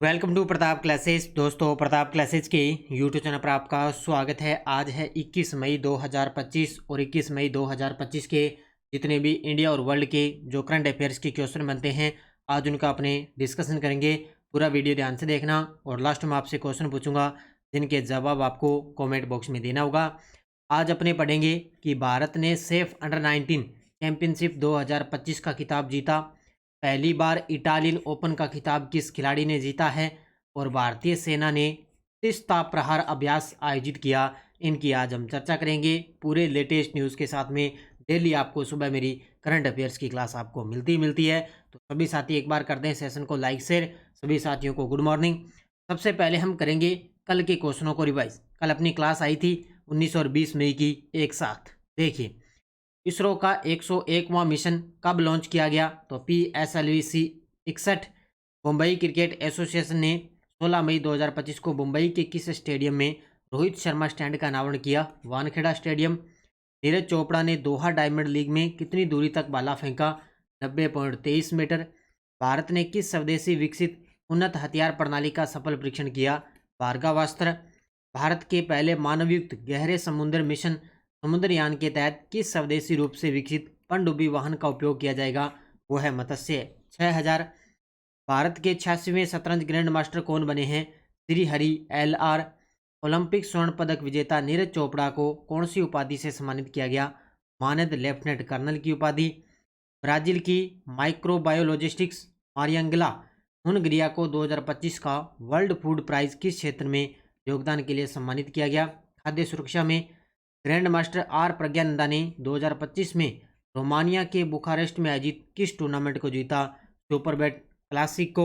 Welcome to Pratap classes. दोस्तों, Pratap classes के YouTube channel पर आपका स्वागत है। आज है 21 मई 2025 और 21 मई 2025 के जितने भी इंडिया और वर्ल्ड के जो करंट अफेयर्स के क्वेश्चन बनते हैं, आज उनका अपने डिस्कशन करेंगे। पूरा वीडियो ध्यान से देखना और लास्ट में आपसे क्वेश्चन पूछूंगा जिनके जवाब आपको कॉमेंट बॉक्स में देना होगा। आज अपने पढ़ेंगे कि भारत ने सेफ अंडर 19 चैंपियनशिप 2025 का खिताब जीता। पहली बार इटालियन ओपन का खिताब किस खिलाड़ी ने जीता है और भारतीय सेना ने किस ताप प्रहार अभ्यास आयोजित किया, इनकी आज हम चर्चा करेंगे पूरे लेटेस्ट न्यूज़ के साथ में। डेली आपको सुबह मेरी करंट अफेयर्स की क्लास आपको मिलती है। तो सभी साथी एक बार कर दें सेशन को लाइक शेयर। सभी साथियों को गुड मॉर्निंग। सबसे पहले हम करेंगे कल के क्वेश्चनों को रिवाइज। कल अपनी क्लास आई थी 19 और 20 मई की एक साथ। देखिए, इसरो का 101वां मिशन कब लॉन्च किया गया? तो PSLV-C 61। मुंबई क्रिकेट एसोसिएशन ने 16 मई 2025 को मुंबई के किस स्टेडियम में रोहित शर्मा स्टैंड का अनावरण किया? वानखेड़ा स्टेडियम। नीरज चोपड़ा ने दोहा डायमंड लीग में कितनी दूरी तक भाला फेंका? 90.23 मीटर। भारत ने किस स्वदेशी विकसित उन्नत हथियार प्रणाली का सफल परीक्षण किया? भार्गवास्त्र। भारत के पहले मानवयुक्त गहरे समुद्र मिशन समुद्रयान के तहत किस स्वदेशी रूप से विकसित पनडुब्बी वाहन का उपयोग किया जाएगा? वो है मत्स्य 6000। भारत के 86वें शतरंज ग्रैंड मास्टर कौन बने हैं? श्री हरि LR। ओलंपिक स्वर्ण पदक विजेता नीरज चोपड़ा को कौन सी उपाधि से सम्मानित किया गया? मानद लेफ्टिनेंट कर्नल की उपाधि। ब्राजील की माइक्रोबायोलॉजिस्टिक्स मारियंगला हुनग्रिया को 2025 का वर्ल्ड फूड प्राइज किस क्षेत्र में योगदान के लिए सम्मानित किया गया? खाद्य सुरक्षा में। ग्रैंड मास्टर R प्रज्ञानंदा ने 2025 में रोमानिया के बुखारेस्ट में आयोजित किस टूर्नामेंट को जीता? Superbet Clasico.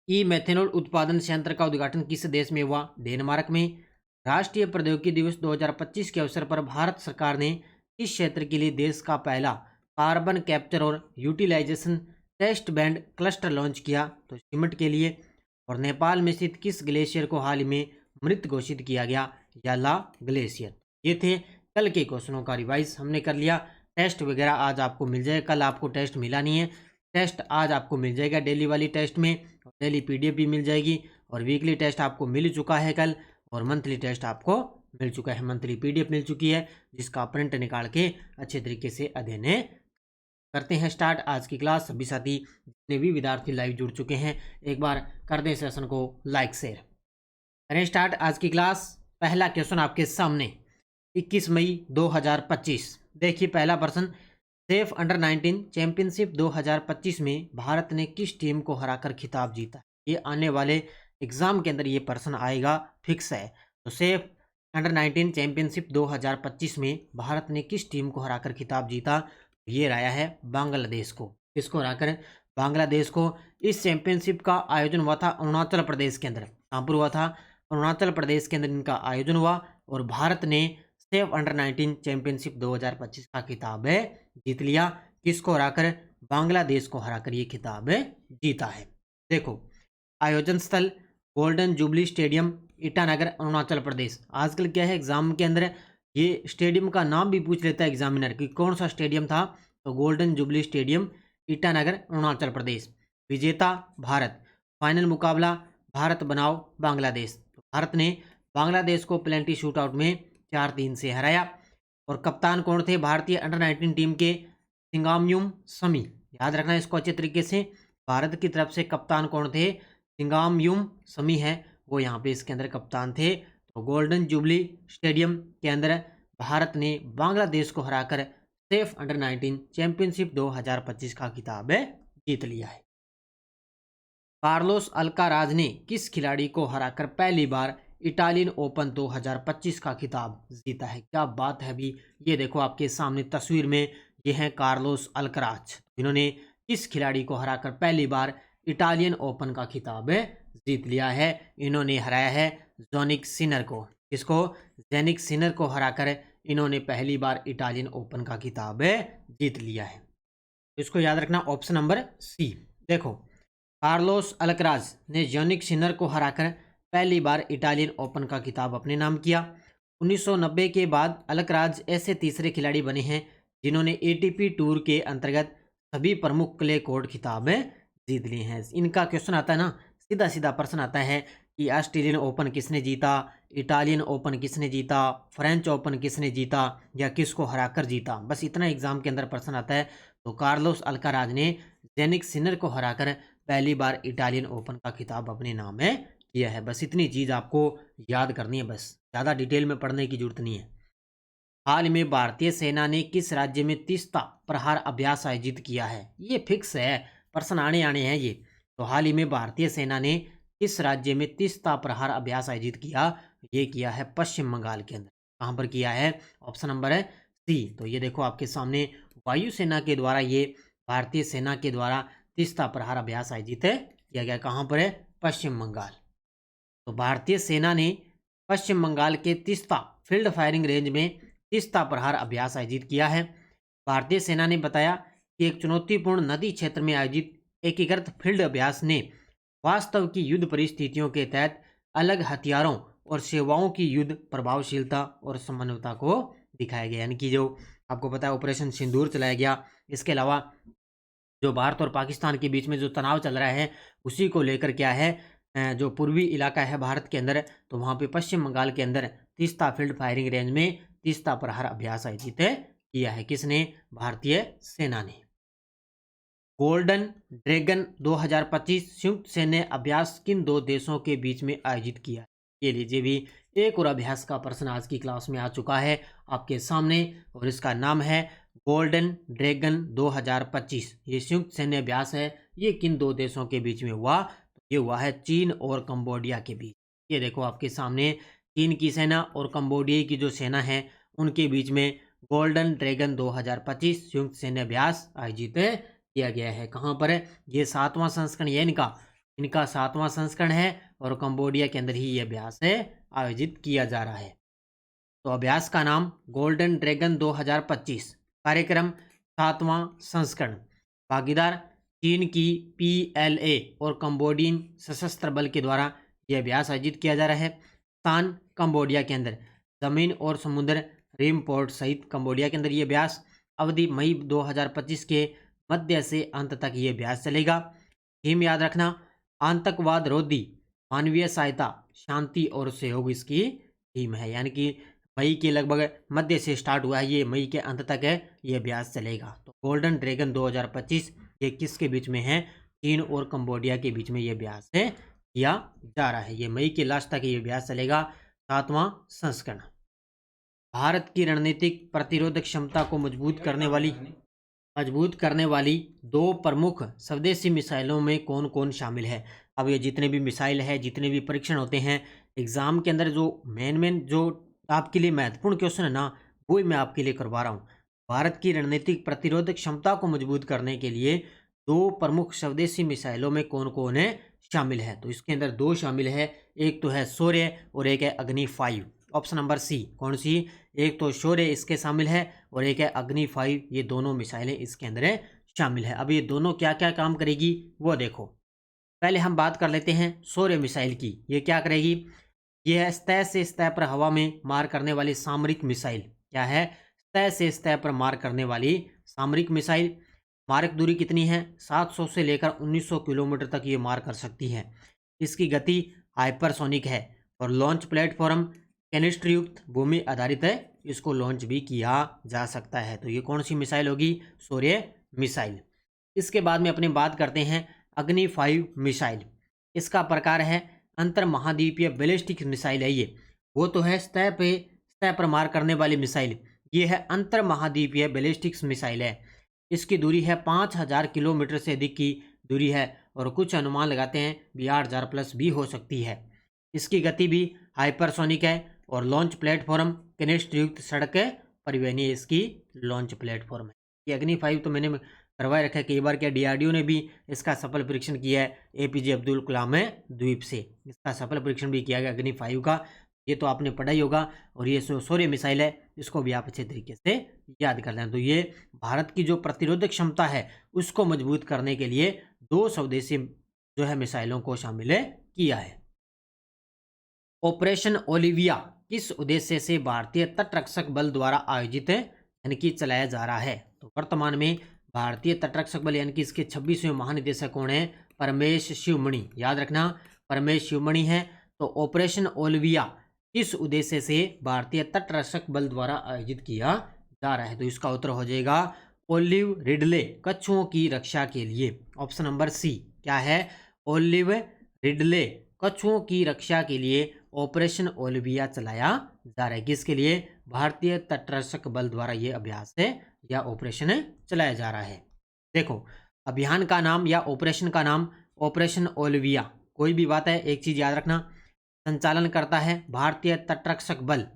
ई मेथेनॉल उत्पादन संयंत्र का उद्घाटन किस देश में हुआ? डेनमार्क में। राष्ट्रीय प्रौद्योगिकी दिवस 2025 के अवसर पर भारत सरकार ने किस क्षेत्र के लिए देश का पहला कार्बन कैप्चर और utilisation test band cluster launch किया? तो सीमेंट के लिए। और नेपाल में स्थित किस ग्लेशियर को हाल ही में मृत घोषित किया गया? याला ग्लेशियर। ये थे कल के क्वेश्चनों का रिवाइज हमने कर लिया। टेस्ट वगैरह आज आपको मिल जाएगा। कल आपको टेस्ट मिला नहीं है, टेस्ट आज आपको मिल जाएगा डेली वाली टेस्ट में। डेली PDF भी मिल जाएगी और वीकली टेस्ट आपको मिल चुका है कल, और मंथली टेस्ट आपको मिल चुका है। मंथली PDF मिल चुकी है जिसका प्रिंट निकाल के अच्छे तरीके से अध्ययन करते हैं। स्टार्ट आज की क्लास। सभी साथी जितने भी विद्यार्थी लाइव जुड़ चुके हैं एक बार कर दें सेशन को लाइक शेयर। करें स्टार्ट आज की क्लास। पहला क्वेश्चन आपके सामने 21 मई 2025। देखिए पहला प्रश्न, सेफ अंडर 19 चैंपियनशिप 2025 में भारत ने किस टीम को हराकर खिताब जीता? ये आने वाले एग्जाम के अंदर ये प्रश्न आएगा, फिक्स है। तो सेफ अंडर 19 चैंपियनशिप 2025 में भारत ने किस टीम को हराकर खिताब जीता? ये रहा है बांग्लादेश को। किसको हराकर? बांग्लादेश को। इस चैंपियनशिप का आयोजन हुआ था अरुणाचल प्रदेश के अंदर। कहाँ पर हुआ था? अरुणाचल प्रदेश के अंदर इनका आयोजन हुआ और भारत ने सेफ अंडर 19 चैंपियनशिप 2025 का खिताब जीत लिया। किसको हराकर? बांग्लादेश को हराकर ये खिताब जीता है। देखो, आयोजन स्थल golden jubilee stadium Itanagar Arunachal Pradesh. आजकल क्या है एग्जाम के अंदर ये स्टेडियम का नाम भी पूछ लेता है एग्जामिनर कि कौन सा स्टेडियम था, तो golden jubilee stadium Itanagar Arunachal Pradesh. विजेता भारत। फाइनल मुकाबला भारत बनाओ बांग्लादेश। तो भारत ने बांग्लादेश को प्लेंटी शूट आउट में 4-3 से हराया। और कप्तान कौन थे भारतीय अंडर 19 टीम के? सिंगामयुम समी। याद रखना इसको अच्छे तरीके से। भारत की तरफ से कप्तान कौन थे? सिंगामयुम समी है, वो यहाँ पे इसके अंदर कप्तान थे। तो गोल्डन जुबली स्टेडियम के अंदर भारत ने बांग्लादेश को हराकर सेफ अंडर 19 चैंपियनशिप 2025 का खिताब जीत लिया है। कार्लोस अल्काराज ने किस खिलाड़ी को हराकर पहली बार इटालियन ओपन 2025 का खिताब जीता है? क्या बात है अभी। ये देखो आपके सामने तस्वीर में, ये हैं कार्लोस अल्काराज। इन्होंने किस खिलाड़ी को हराकर पहली बार इटालियन ओपन का खिताब जीत लिया है? इन्होंने हराया है जोनिक सिनर को। किसको? जेनिक सिनर को हराकर इन्होंने पहली बार इटालियन ओपन का खिताब जीत लिया है। इसको याद रखना, ऑप्शन नंबर C। देखो, कार्लोस अल्काराज ने जोनिक सिनर को हराकर पहली बार इटालियन ओपन का खिताब अपने नाम किया। 1990 के बाद अल्काराज ऐसे तीसरे खिलाड़ी बने हैं जिन्होंने ATP टूर के अंतर्गत सभी प्रमुख क्ले कोर्ट खिताब जीत लिए हैं। इनका क्वेश्चन आता है ना, सीधा सीधा प्रश्न आता है कि ऑस्ट्रेलियन ओपन किसने जीता, इटालियन ओपन किसने जीता, फ्रेंच ओपन किसने जीता या किसको हराकर जीता, बस इतना एग्जाम के अंदर प्रश्न आता है। तो कार्लोस अल्काराज ने जेनिक सिनर को हराकर पहली बार इटालियन ओपन का खिताब अपने नाम में किया है। बस इतनी चीज आपको याद करनी है, बस ज्यादा डिटेल में पढ़ने की जरूरत नहीं है। हाल में भारतीय सेना ने किस राज्य में तीस्ता प्रहार अभ्यास आयोजित किया है, ये फिक्स है, प्रश्न आने आने हैं ये। तो हाल ही में भारतीय सेना ने किस राज्य में तीस्ता प्रहार अभ्यास आयोजित किया, ये किया है पश्चिम बंगाल के अंदर। कहां पर किया है, ऑप्शन नंबर है सी। तो ये देखो आपके सामने वायुसेना के द्वारा, ये भारतीय सेना के द्वारा तीस्ता प्रहार अभ्यास आयोजित किया गया। कहां पर है, पश्चिम बंगाल। तो भारतीय सेना ने पश्चिम बंगाल के तीस्ता फील्ड फायरिंग रेंज में तीस्ता प्रहार अभ्यास आयोजित किया है। भारतीय सेना ने बताया कि एक चुनौतीपूर्ण नदी क्षेत्र में आयोजित एकीकृत फील्ड अभ्यास ने वास्तव की युद्ध परिस्थितियों के तहत अलग हथियारों और सेवाओं की युद्ध प्रभावशीलता और समन्वयता को दिखाया गया। यानी कि जो आपको पता है ऑपरेशन सिंदूर चलाया गया। इसके अलावा जो भारत और पाकिस्तान के बीच में जो तनाव चल रहा है उसी को लेकर क्या है, जो पूर्वी इलाका है भारत के अंदर, तो वहाँ पे पश्चिम बंगाल के अंदर तीस्ता फील्ड फायरिंग रेंज में तीस्ता प्रहार अभ्यास आयोजित किया है। किसने, भारतीय सेना ने। गोल्डन ड्रैगन 2025 संयुक्त सैन्य अभ्यास किन दो देशों के बीच में आयोजित किया है, ये लीजिए भी एक और अभ्यास का प्रश्न आज की क्लास में आ चुका है आपके सामने, और इसका नाम है गोल्डन ड्रैगन 2025। ये संयुक्त सैन्य अभ्यास है, ये किन दो देशों के बीच में हुआ, ये हुआ है चीन और कंबोडिया के बीच। ये देखो आपके सामने चीन की सेना और कंबोडिया की जो सेना है उनके बीच में गोल्डन ड्रैगन 2025 संयुक्त सैन्य अभ्यास आयोजित किया गया है। कहाँ पर है, ये 7वां संस्करण, ये इनका 7वां संस्करण है और कंबोडिया के अंदर ही ये अभ्यास है आयोजित किया जा रहा है। तो अभ्यास का नाम गोल्डन ड्रैगन 2025, कार्यक्रम 7वां संस्करण, भागीदार चीन की PLA और कंबोडियन सशस्त्र बल के द्वारा यह अभ्यास आयोजित किया जा रहा है। स्थान कंबोडिया के अंदर, जमीन और समुद्र रिम पोर्ट सहित कंबोडिया के अंदर ये अभ्यास। अवधि मई 2025 के मध्य से अंत तक ये अभ्यास चलेगा। थीम याद रखना, आतंकवाद रोधी, मानवीय सहायता, शांति और सहयोग इसकी थीम है। यानी कि मई के लगभग मध्य से स्टार्ट हुआ है, ये मई के अंत तक है ये अभ्यास चलेगा। तो गोल्डन ड्रैगन 2025 ये किसके बीच में है, चीन और कंबोडिया के बीच में ये अभ्यास है किया जा रहा है। ये मई के लास्ट तक ये अभ्यास चलेगा, 7वां संस्करण। भारत की रणनीतिक प्रतिरोधक क्षमता को मजबूत करने वाली दो प्रमुख स्वदेशी मिसाइलों में कौन कौन शामिल है। अब ये जितने भी मिसाइल है, जितने भी परीक्षण होते हैं एग्जाम के अंदर, जो मेन जो आपके लिए महत्वपूर्ण क्वेश्चन है ना, वो मैं आपके लिए करवा रहा हूँ। भारत की रणनीतिक प्रतिरोधक क्षमता को मजबूत करने के लिए दो प्रमुख स्वदेशी मिसाइलों में कौन कौन है शामिल है। तो इसके अंदर दो शामिल है, एक तो है शौर्य और एक है अग्नि 5। ऑप्शन नंबर सी, कौन सी, एक तो शौर्य इसके शामिल है और एक है अग्नि 5, ये दोनों मिसाइलें इसके अंदर शामिल है। अब ये दोनों क्या क्या काम करेगी वो देखो। पहले हम बात कर लेते हैं शौर्य मिसाइल की। ये क्या करेगी, ये है सतह से सतह पर हवा में मार करने वाली सामरिक मिसाइल। क्या है, सतह से सतह पर मार करने वाली सामरिक मिसाइल। मारक दूरी कितनी है, 700 से लेकर 1900 किलोमीटर तक ये मार कर सकती है। इसकी गति हाइपरसोनिक है और लॉन्च प्लेटफॉर्म कैनिस्टर युक्त भूमि आधारित है, इसको लॉन्च भी किया जा सकता है। तो ये कौन सी मिसाइल होगी, शौर्य मिसाइल। इसके बाद में अपनी बात करते हैं अग्नि 5 मिसाइल। इसका प्रकार है अंतर महाद्वीपीय बैलिस्टिक मिसाइल है ये, वो तो है सतह पर मार करने वाली मिसाइल, ये है अंतर महाद्वीपीय बैलिस्टिक्स मिसाइल है। इसकी दूरी है 5000 किलोमीटर से अधिक की दूरी है और कुछ अनुमान लगाते हैं 8000 प्लस भी हो सकती है। इसकी गति भी हाइपरसोनिक है और लॉन्च प्लेटफॉर्म कैनिस्टर युक्त सड़क परिवहनीय इसकी लॉन्च प्लेटफॉर्म है। ये अग्नि 5 तो मैंने करवाए रखा है कई बार, क्या DRDO ने भी इसका सफल परीक्षण किया है, APJ अब्दुल कलाम द्वीप से इसका सफल परीक्षण भी किया गया अग्नि 5 का। ये तो आपने पढ़ा ही होगा। और ये शौर्य मिसाइल है, इसको भी आप अच्छे तरीके से याद कर लें। तो ये भारत की जो प्रतिरोधक क्षमता है उसको मजबूत करने के लिए दो स्वदेशी जो है मिसाइलों को शामिल किया है। ऑपरेशन ओलिविया किस उद्देश्य से भारतीय तटरक्षक बल द्वारा आयोजित यानी कि चलाया जा रहा है। तो वर्तमान में भारतीय तटरक्षक बल यानी कि इसके 26वें महानिदेशक कौन है, परमेश शिवमणि, याद रखना परमेश शिवमणि है। तो ऑपरेशन ओलिविया किस उद्देश्य से भारतीय तटरक्षक बल द्वारा आयोजित किया जा रहा है? तो इसका उत्तर हो जाएगा ओलिव रिडले कछुओं की रक्षा के लिए। ऑप्शन नंबर सी क्या है? ओलिव रिडले कछुओं की रक्षा के लिए ऑपरेशन ओलिविया चलाया जा रहा है। किसके लिए? भारतीय तटरक्षक बल द्वारा यह अभ्यास है या ऑपरेशन चलाया जा रहा है। देखो, अभियान का नाम या ऑपरेशन का नाम ऑपरेशन ओलिविया। कोई भी बात है, एक चीज याद रखना, संचालन करता है भारतीय तटरक्षक बल।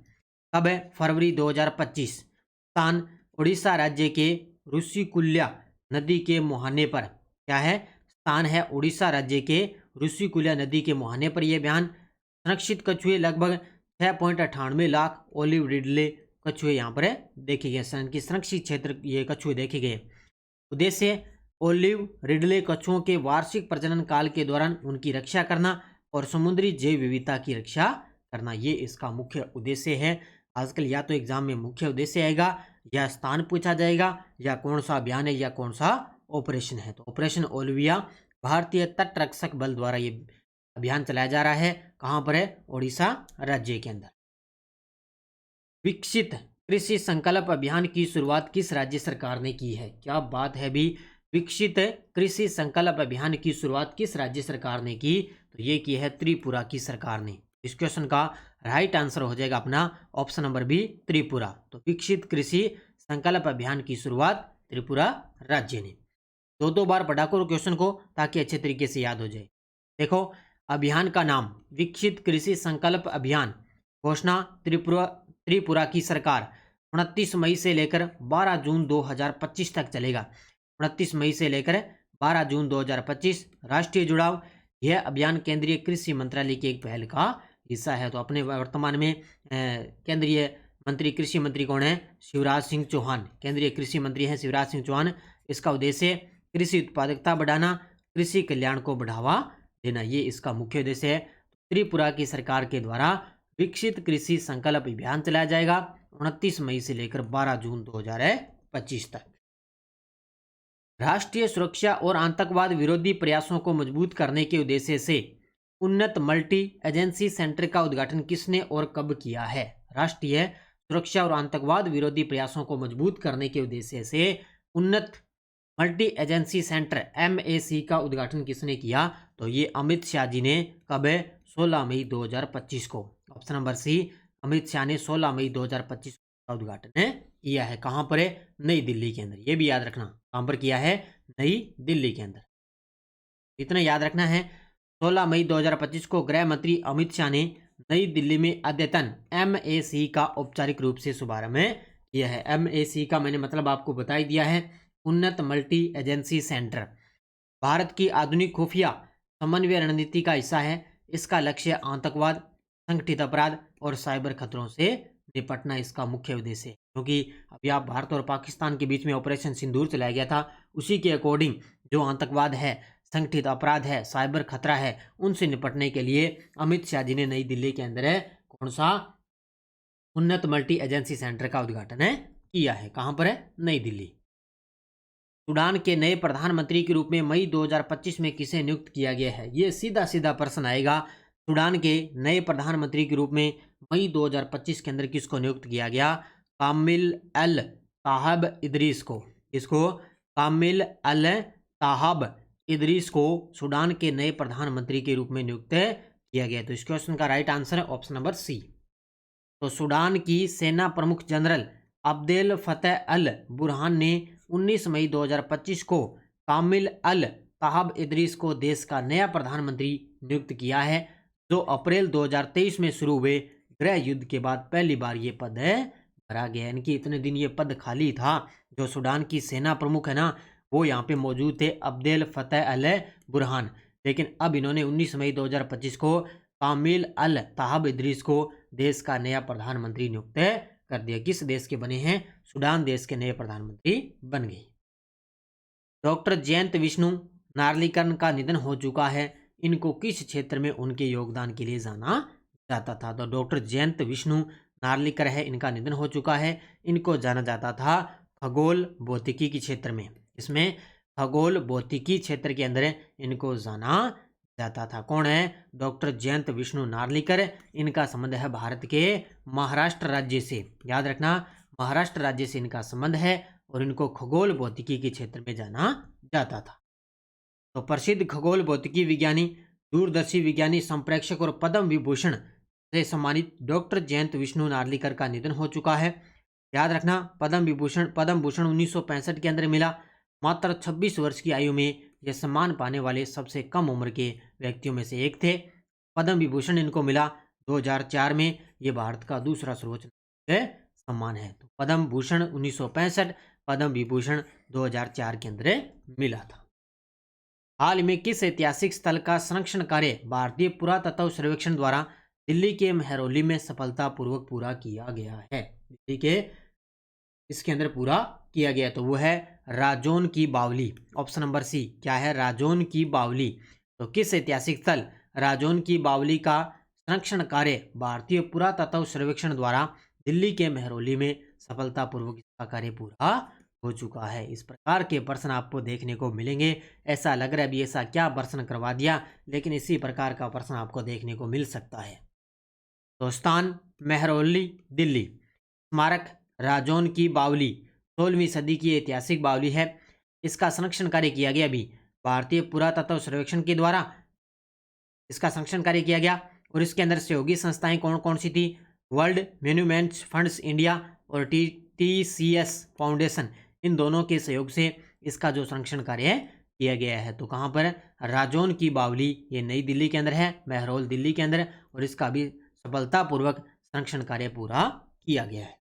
कब है? फरवरी 2025। स्थान उड़ीसा राज्य के ऋषिकुल्या नदी के मुहाने पर। क्या है? स्थान है उड़ीसा राज्य के ऋषिकुल्या नदी के मुहाने पर यह अभियान। संरक्षित कछुए लगभग 6.98 लाख ओलिव रिडले कछुए यहाँ पर देखे गए। की संरक्षित क्षेत्र ये कछुए देखे गए। उद्देश्य ओलिव रिडले कछुओं के वार्षिक प्रजनन काल के दौरान उनकी रक्षा करना और समुद्री जैव विविधता की रक्षा करना, ये इसका मुख्य उद्देश्य है। आजकल या तो एग्जाम में मुख्य उद्देश्य आएगा या स्थान पूछा जाएगा या कौन सा अभियान है या कौन सा ऑपरेशन है। तो ऑपरेशन ओलिविया भारतीय तटरक्षक बल द्वारा ये अभियान चलाया जा रहा है। कहाँ पर है? उड़ीसा राज्य के अंदर। विकसित कृषि संकल्प अभियान की शुरुआत किस राज्य सरकार ने की है? क्या बात है भी। विकसित कृषि संकल्प अभियान की शुरुआत किस राज्य सरकार ने की? तो ये की है त्रिपुरा की सरकार ने। इस क्वेश्चन का राइट आंसर हो जाएगा अपना ऑप्शन नंबर बी, त्रिपुरा। तो विकसित कृषि संकल्प अभियान की शुरुआत त्रिपुरा राज्य ने। दो बार पढ़ा करो क्वेश्चन को ताकि अच्छे तरीके से याद हो जाए। देखो, अभियान का नाम विकसित कृषि संकल्प अभियान। घोषणा त्रिपुरा की सरकार 29 मई से लेकर 12 जून 2025 तक चलेगा। 29 मई से लेकर 12 जून 2025। राष्ट्रीय जुड़ाव, यह अभियान केंद्रीय कृषि मंत्रालय की एक पहल का हिस्सा है। तो अपने वर्तमान में केंद्रीय मंत्री कृषि मंत्री कौन है? शिवराज सिंह चौहान। केंद्रीय कृषि मंत्री हैं शिवराज सिंह चौहान। इसका उद्देश्य कृषि उत्पादकता बढ़ाना, कृषि कल्याण को बढ़ावा देना, ये इसका मुख्य उद्देश्य है। त्रिपुरा की सरकार के द्वारा विकसित कृषि संकल्प अभियान चलाया जाएगा 29 मई से लेकर 12 जून 2025 तक। राष्ट्रीय सुरक्षा और आतंकवाद विरोधी प्रयासों को मजबूत करने के उद्देश्य से उन्नत मल्टी एजेंसी सेंटर का उद्घाटन किसने और कब किया है? राष्ट्रीय सुरक्षा और आतंकवाद विरोधी प्रयासों को मजबूत करने के उद्देश्य से उन्नत मल्टी एजेंसी सेंटर MAC का उद्घाटन किसने किया? तो ये अमित शाह जी ने। कब है? 16 मई 2025 को। Option number C, Amit Shah ने 16 मई 2025 का उद्घाटन किया है। कहाँ पर है? नई दिल्ली के अंदर। ये भी याद रखना, कहाँ पर किया है? नई दिल्ली के अंदर। इतना याद रखना है, 16 मई 2025 को गृह मंत्री अमित शाह ने नई दिल्ली में अद्यतन MAC का औपचारिक रूप से शुभारंभ किया है। MAC का मैंने मतलब आपको बता ही दिया है, उन्नत मल्टी एजेंसी सेंटर। भारत की आधुनिक खुफिया समन्वय रणनीति का हिस्सा है। इसका लक्ष्य आतंकवाद, संगठित अपराध और साइबर खतरों से निपटना इसका मुख्य उद्देश्य है। क्योंकि अभी आप भारत और पाकिस्तान के बीच में ऑपरेशन सिंदूर चलाया गया था, उसी के अकॉर्डिंग जो आतंकवाद है, संगठित अपराध है, साइबर खतरा है, उनसे निपटने के लिए अमित शाह जी ने नई दिल्ली के अंदर कौन सा उन्नत मल्टी एजेंसी सेंटर का उद्घाटन किया है। कहां पर है? नई दिल्ली। सूडान के नए प्रधानमंत्री के रूप में मई 2025 में किसे नियुक्त किया गया है? ये सीधा सीधा प्रश्न आएगा। सूडान के नए प्रधानमंत्री के रूप में मई 2025 के अंदर किसको नियुक्त किया गया? कामिल अल ताहब इदरीस को। इसको कामिल अल ताहब इदरीस को सूडान के नए प्रधानमंत्री के रूप में नियुक्त किया गया। तो इस क्वेश्चन का राइट आंसर है ऑप्शन नंबर सी। तो सूडान की सेना प्रमुख जनरल अब्देल फतेह अल बुरहान ने 19 मई 2025 को कामिल अल ताहब इदरीस को देश का नया प्रधानमंत्री नियुक्त किया है, जो अप्रैल 2023 में शुरू हुए गृह युद्ध के बाद पहली बार ये पद भरा गया। इनकी इतने दिन ये पद खाली था। जो सूडान की सेना प्रमुख है ना, वो यहाँ पे मौजूद थे, अब्देल फतेह अल बुरहान। लेकिन अब इन्होंने 19 मई 2025 को कामिल अल ताहब इदरीस को देश का नया प्रधानमंत्री नियुक्त कर दिया। किस देश के बने हैं? सूडान देश के नए प्रधानमंत्री बन गए। डॉक्टर जयंत विष्णु नार्लिकर्न का निधन हो चुका है। इनको किस क्षेत्र में उनके योगदान के लिए जाना जाता था? तो डॉक्टर जयंत विष्णु नार्लिकर है, इनका निधन हो चुका है। इनको जाना जाता था खगोल भौतिकी के क्षेत्र में। इसमें खगोल भौतिकी क्षेत्र के अंदर इनको जाना जाता था। कौन है? डॉक्टर जयंत विष्णु नार्लिकर। इनका संबंध है भारत के महाराष्ट्र राज्य से, याद रखना, महाराष्ट्र राज्य से इनका संबंध है और इनको खगोल भौतिकी के क्षेत्र में जाना जाता था। तो प्रसिद्ध खगोल भौतिकी विज्ञानी, दूरदर्शी विज्ञानी, संप्रेक्षक और पद्म विभूषण से सम्मानित डॉक्टर जयंत विष्णु नार्लिकर का निधन हो चुका है। याद रखना, पद्म भूषण 1965 के अंदर मिला। मात्र 26 वर्ष की आयु में यह सम्मान पाने वाले सबसे कम उम्र के व्यक्तियों में से एक थे। पद्म विभूषण इनको मिला 2004 में। ये भारत का दूसरा सर्वोच्च सम्मान है। तो पद्म भूषण 1965, पद्म विभूषण 2004 के अंदर मिला था। हाल में किस ऐतिहासिक स्थल का संरक्षण कार्य भारतीय पुरातत्व सर्वेक्षण द्वारा दिल्ली के महरौली में सफलतापूर्वक पूरा किया गया है? दिल्ली के इसके अंदर पूरा किया गया, तो वो है राजौन की बावली। ऑप्शन नंबर सी क्या है? राजौन की बावली। तो किस ऐतिहासिक स्थल राजौन की बावली का संरक्षण कार्य भारतीय पुरातत्व सर्वेक्षण द्वारा दिल्ली के महरौली में सफलतापूर्वक इसका कार्य पूरा हो चुका है? इस प्रकार के प्रश्न आपको देखने को मिलेंगे। ऐसा लग रहा है अभी ऐसा क्या प्रश्न करवा दिया, लेकिन इसी प्रकार का प्रश्न आपको देखने को मिल सकता है। तो स्थान महरौली दिल्ली, स्मारक राजौन की बावली 16वीं सदी की ऐतिहासिक बावली है। इसका संरक्षण कार्य किया गया अभी भारतीय पुरातत्व सर्वेक्षण के द्वारा इसका संरक्षण कार्य किया गया। और इसके अंदर सहयोगी संस्थाएं कौन कौन सी थी? वर्ल्ड मोन्यूमेंट्स फंड्स इंडिया और TCS फाउंडेशन, इन दोनों के सहयोग से इसका जो संरक्षण कार्य किया गया है। तो कहाँ पर? राजौन की बावली, ये नई दिल्ली के अंदर है, महरौल दिल्ली के अंदर, और इसका भी सफलतापूर्वक संरक्षण कार्य पूरा किया गया है।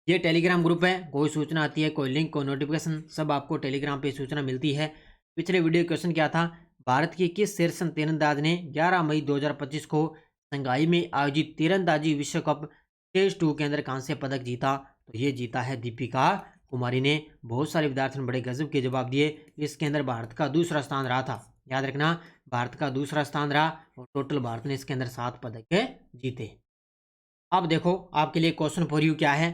ये टेलीग्राम ग्रुप है, कोई सूचना आती है, कोई लिंक, कोई नोटिफिकेशन, सब आपको टेलीग्राम पे सूचना मिलती है। पिछले वीडियो क्वेश्चन क्या था? भारत के किस शीर्ष तीरंदाज ने 11 मई 2025 को शंघाई में आयोजित तीरंदाजी विश्व कप स्टेज 2 के अंदर कांस्य पदक जीता? तो ये जीता है दीपिका कुमारी ने। बहुत सारे विद्यार्थियों ने बड़े गजब के जवाब दिए। इसके अंदर भारत का दूसरा स्थान रहा था, याद रखना, भारत का दूसरा स्थान रहा, और टोटल भारत ने इसके अंदर 7 पदक जीते। अब देखो आपके लिए क्वेश्चन फॉर यू क्या है।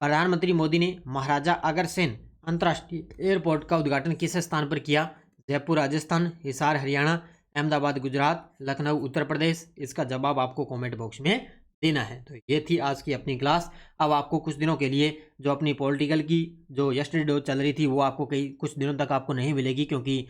प्रधानमंत्री मोदी ने महाराजा अग्रसेन अंतर्राष्ट्रीय एयरपोर्ट का उद्घाटन किस स्थान पर किया? जयपुर राजस्थान, हिसार हरियाणा, अहमदाबाद गुजरात, लखनऊ उत्तर प्रदेश। इसका जवाब आपको कमेंट बॉक्स में देना है। तो ये थी आज की अपनी क्लास। अब आपको कुछ दिनों के लिए जो अपनी पॉलिटिकल की जो यस्टरडे डोज चल रही थी वो आपको कुछ दिनों तक आपको नहीं मिलेगी, क्योंकि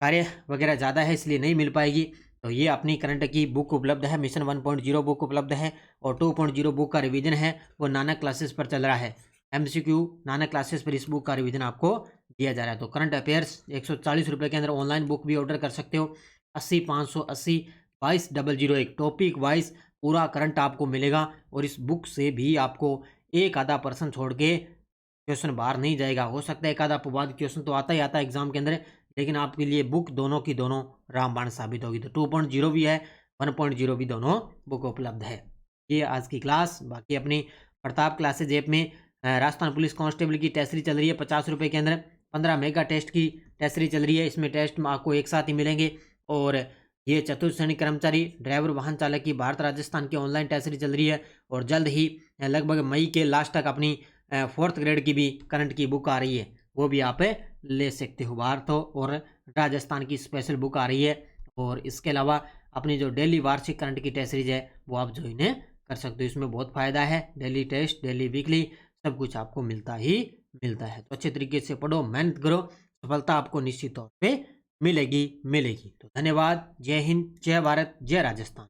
कार्य वगैरह ज़्यादा है, इसलिए नहीं मिल पाएगी। तो ये अपनी करंट की बुक उपलब्ध है, मिशन 1.0 बुक उपलब्ध है, और 2.0 बुक का रिवीजन है वो नानक क्लासेस पर चल रहा है। MCQ नानक क्लासेस पर इस बुक का रिवीजन आपको दिया जा रहा है। तो करंट अफेयर्स 140 रुपये के अंदर ऑनलाइन बुक भी ऑर्डर कर सकते हो। 80 580 22 001 टॉपिक वाइज पूरा करंट आपको मिलेगा, और इस बुक से भी आपको एक आधा % छोड़ के क्वेश्चन बाहर नहीं जाएगा। हो सकता है एक आधा अपवाद क्वेश्चन तो आता ही आता है एग्जाम के अंदर, लेकिन आपके लिए बुक दोनों की दोनों रामबाण साबित होगी। तो 2.0 भी है, 1.0 भी, दोनों बुक उपलब्ध है। ये आज की क्लास। बाकी अपनी प्रताप क्लासेज ऐप में राजस्थान पुलिस कांस्टेबल की टेस्ट सीरीज चल रही है 50 रुपये के अंदर। 15 मेगा टेस्ट की टेस्ट सीरीज चल रही है। इसमें टेस्ट आपको एक साथ ही मिलेंगे। और ये चतुर्थ श्रेणी कर्मचारी, ड्राइवर, वाहन चालक की भारत राजस्थान की ऑनलाइन टेस्ट सीरीज चल रही है। और जल्द ही लगभग मई के लास्ट तक अपनी 4th ग्रेड की भी करंट की बुक आ रही है, वो भी आप ले सकते हो बाहर। तो और राजस्थान की स्पेशल बुक आ रही है। और इसके अलावा अपनी जो डेली वार्षिक करंट की टेस्ट सीरीज है वो आप ज्वाइन कर सकते हो। इसमें बहुत फ़ायदा है, डेली टेस्ट, डेली वीकली सब कुछ आपको मिलता ही मिलता है। तो अच्छे तरीके से पढ़ो, मेहनत करो, सफलता आपको निश्चित तौर पे मिलेगी। तो धन्यवाद। जय हिंद, जय भारत, जय राजस्थान।